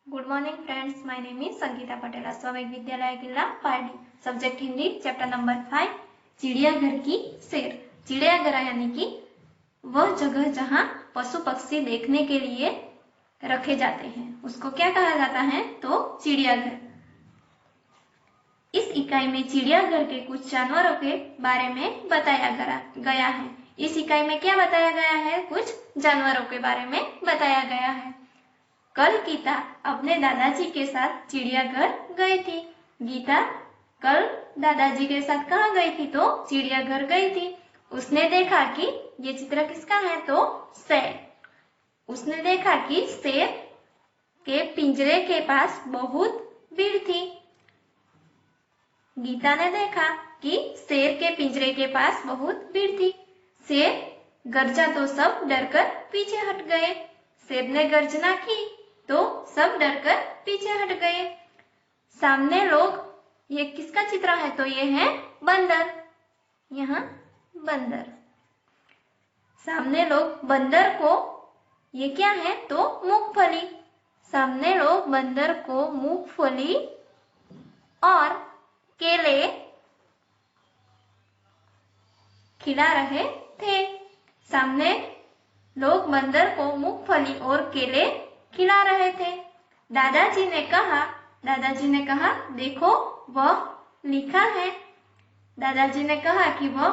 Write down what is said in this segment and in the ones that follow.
Good morning friends, my name is Sangeeta Patel, स्वाभाविक विद्यालय Killa Pardi. Subject Hindi, chapter number 5, चिड़ियाघर की सैर। चिड़ियाघर यानी कि वह जगह जहां पशु पक्षी देखने के लिए रखे जाते हैं, उसको क्या कहा जाता है? तो चिड़ियाघर। इस इकाई में चिड़ियाघर के कुछ जानवरों के बारे में बताया गया है। इस इकाई में क्या बताया गया है? कुछ जानवरों के बारे में बताया गया है। कल गीता अपने दादाजी के साथ चिड़ियाघर गई थी। गीता कल दादाजी के साथ कहाँ गई थी? तो चिड़ियाघर गई थी। उसने देखा कि ये चित्र किसका है? तो शेर। उसने देखा कि शेर के पिंजरे के पास बहुत भीड़ थी। गीता ने देखा कि शेर के पिंजरे के पास बहुत भीड़ थी। शेर गर्जा तो सब डरकर पीछे हट गए। शेर ने गर्जना की तो सब डरकर पीछे हट गए। सामने लोग, ये किसका चित्र है? तो ये है बंदर। यहाँ बंदर। सामने लोग बंदर को, ये क्या है? तो मूंगफली। सामने लोग बंदर को मूंगफली और केले खिला रहे थे। सामने लोग बंदर को मूंगफली और केले खिला रहे थे। दादाजी ने कहा देखो वह लिखा है। दादाजी ने कहा कि वह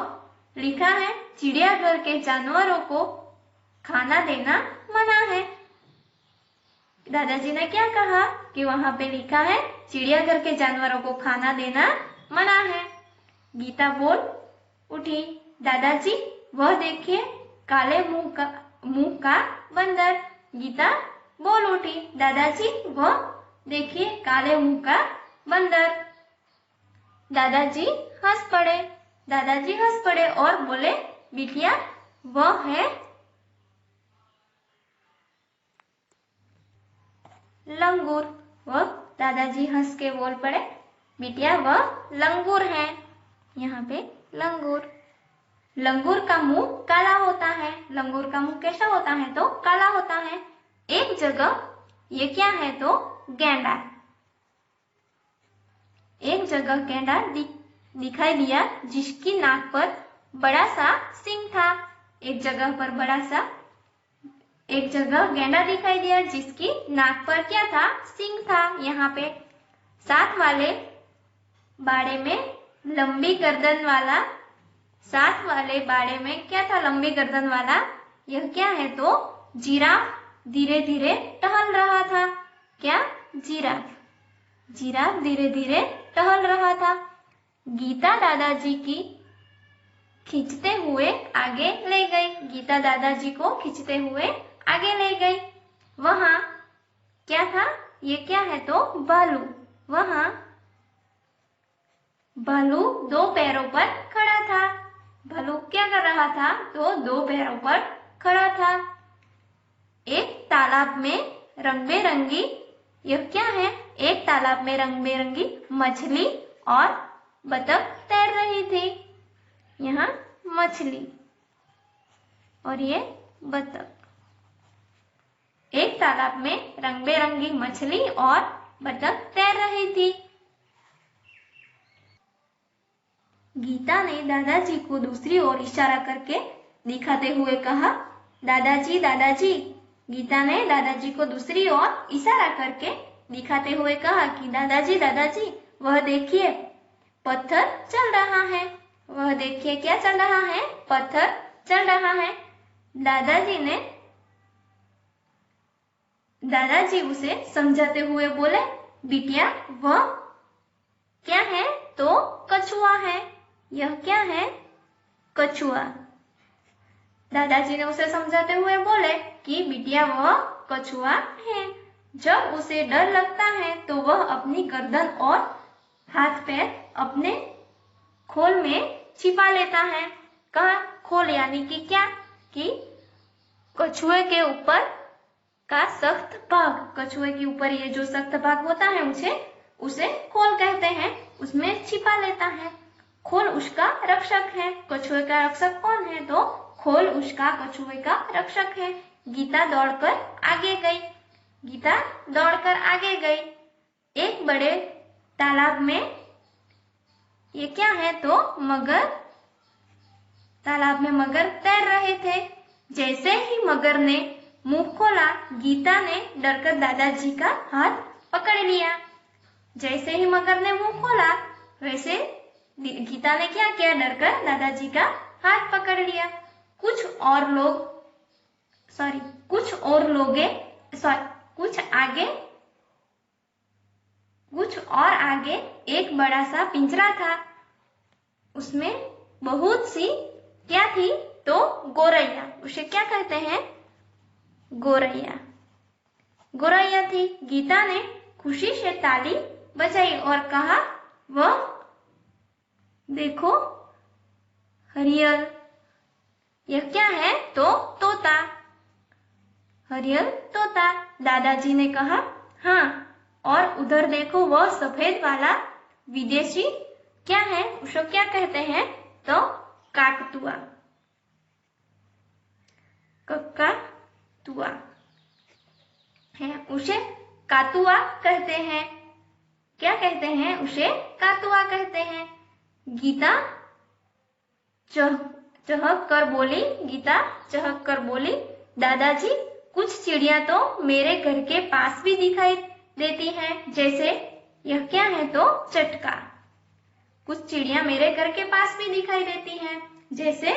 लिखा है चिड़ियाघर के जानवरों को खाना देना मना है। दादाजी ने क्या कहा कि वहां पे लिखा है चिड़ियाघर के जानवरों को खाना देना मना है। गीता बोल उठी, दादाजी वह देखिए काले मुंह का बंदर। गीता बोल उठी, दादाजी वह देखिए काले मुंह का बंदर। दादाजी हंस पड़े और बोले बिटिया वह है लंगूर। वह दादाजी हंस के बोल पड़े बिटिया वह लंगूर है। यहाँ पे लंगूर। लंगूर का मुंह काला होता है। लंगूर का मुंह कैसा होता है? तो काला होता है। एक जगह ये क्या है? तो गैंडा। एक जगह गैंडा दिखाई दिया जिसकी नाक पर बड़ा सा सिंग था। एक जगह गैंडा दिखाई दिया जिसकी नाक पर क्या था? सिंग था। यहाँ पे साथ वाले बाड़े में लंबी गर्दन वाला, साथ वाले बाड़े में क्या था? लंबी गर्दन वाला। यह क्या है? तो जिराफ धीरे धीरे टहल रहा था। क्या? जिराफ धीरे धीरे टहल रहा था। गीता दादाजी की खींचते हुए आगे ले गई। गीता दादाजी को खींचते हुए आगे ले गई। वहां क्या था? ये क्या है? तो भालू। वहां भालू दो पैरों पर खड़ा था। भालू क्या कर रहा था? तो दो पैरों पर खड़ा था। एक तालाब में रंग बिरंगी, यह क्या है? एक तालाब में रंग बिरंगी मछली और बतख तैर रही थी। यहाँ मछली और ये बतख। एक तालाब में रंग बिरंगी मछली और बतख तैर रही थी। गीता ने दादाजी को दूसरी ओर इशारा करके दिखाते हुए कहा दादाजी दादाजी। गीता ने दादाजी को दूसरी ओर इशारा करके दिखाते हुए कहा कि दादाजी दादाजी वह देखिए पत्थर चल रहा है। वह देखिए क्या चल रहा है? पत्थर चल रहा है। दादाजी उसे समझाते हुए बोले बिटिया वह क्या है? तो कछुआ है। यह क्या है? कछुआ। दादाजी ने उसे समझाते हुए बोले कि बिटिया वह कछुआ है। जब उसे डर लगता है तो वह अपनी गर्दन और हाथ पैर अपने खोल में छिपा लेता है। कहाँ? खोल यानी कि क्या? कि कछुए के ऊपर का सख्त भाग। कछुए के ऊपर ये जो सख्त भाग होता है उसे खोल कहते हैं। उसमें छिपा लेता है। खोल उसका रक्षक है। कछुए का रक्षक कौन है? तो खोल उसका कछुए का रक्षक है। गीता दौड़कर आगे गई। गीता दौड़कर आगे गई। एक बड़े तालाब में ये क्या है तो मगर, तालाब में मगर तैर रहे थे। जैसे ही मगर ने मुंह खोला, गीता ने डरकर दादाजी का हाथ पकड़ लिया। जैसे ही मगर ने मुंह खोला, वैसे गीता ने क्या किया, डरकर दादाजी का हाथ पकड़ लिया। कुछ और आगे एक बड़ा सा पिंजरा था। उसमें बहुत सी क्या थी तो गोरैया। उसे क्या कहते हैं, गोरैया। गोरैया थी। गीता ने खुशी से ताली बजाई और कहा, वह देखो हरियल। यह क्या है तो तोता। हरियल तोता। दादाजी ने कहा, हाँ, और उधर देखो वह सफेद वाला विदेशी क्या है, उसे क्या कहते हैं तो काकतुआ। कक्कातुआ है, उसे कातुआ कहते हैं। क्या कहते हैं, उसे कातुआ कहते हैं। गीता चहक कर बोली, दादाजी कुछ चिड़िया तो मेरे घर के पास भी दिखाई देती हैं, जैसे यह क्या है तो चटका। कुछ चिड़िया मेरे घर के पास भी दिखाई देती हैं, जैसे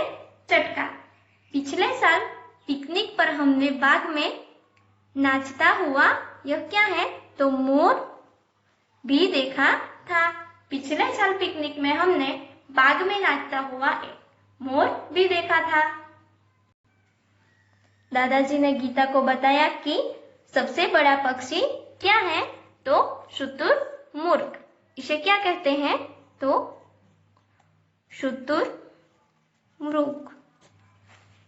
चटका। पिछले साल पिकनिक पर हमने बाग में नाचता हुआ यह क्या है तो मोर भी देखा था। पिछले साल पिकनिक में हमने बाग में नाचता हुआ मोर भी देखा था। दादाजी ने गीता को बताया कि सबसे बड़ा पक्षी क्या है तो शुतुरमुर्ग। इसे क्या कहते हैं तो शुतुरमुर्ग।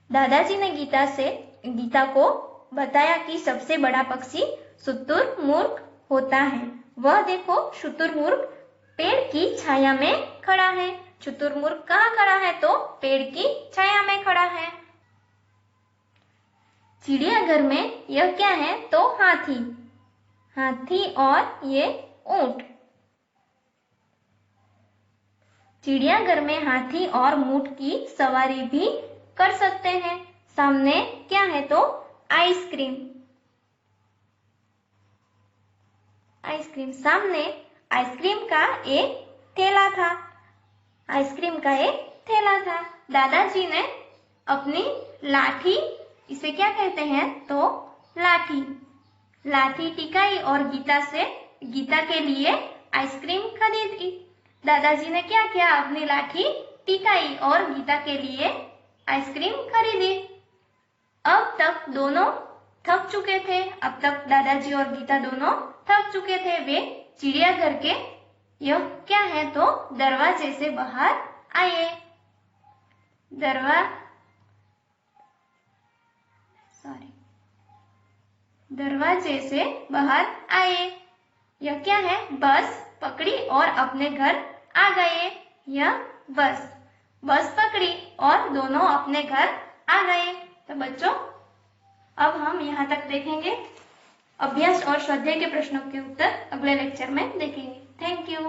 दादाजी ने गीता को बताया कि सबसे बड़ा पक्षी शुतुरमुर्ग होता है। वह देखो शुतुरमुर्ग पेड़ की छाया में खड़ा है। शुतुरमुर्ग कहाँ खड़ा है तो पेड़ की छाया में खड़ा है। चिड़ियाघर में यह क्या है तो हाथी और ये ऊंट। चिड़ियाघर में हाथी और ऊंट की सवारी भी कर सकते हैं। सामने क्या है तो आइसक्रीम। सामने आइसक्रीम का एक ठेला था। दादाजी ने अपनी लाठी, इसे क्या कहते हैं तो लाठी टिकाई और गीता के लिए आइसक्रीम खरीदी। दादाजी ने क्या किया, अपनी लाठी टिकाई और गीता के लिए आइसक्रीम खरीदी। अब तक दोनों थक चुके थे। अब तक दादाजी और गीता दोनों थक चुके थे। वे चिड़ियाघर के यह क्या है तो दरवाजे से बाहर आए। दरवाजे से बाहर आए। यह क्या है, बस पकड़ी और अपने घर आ गए। यह बस पकड़ी और दोनों अपने घर आ गए। तो बच्चों, अब हम यहाँ तक देखेंगे। अभ्यास और स्वाध्याय के प्रश्नों के उत्तर अगले लेक्चर में देखेंगे। Thank you.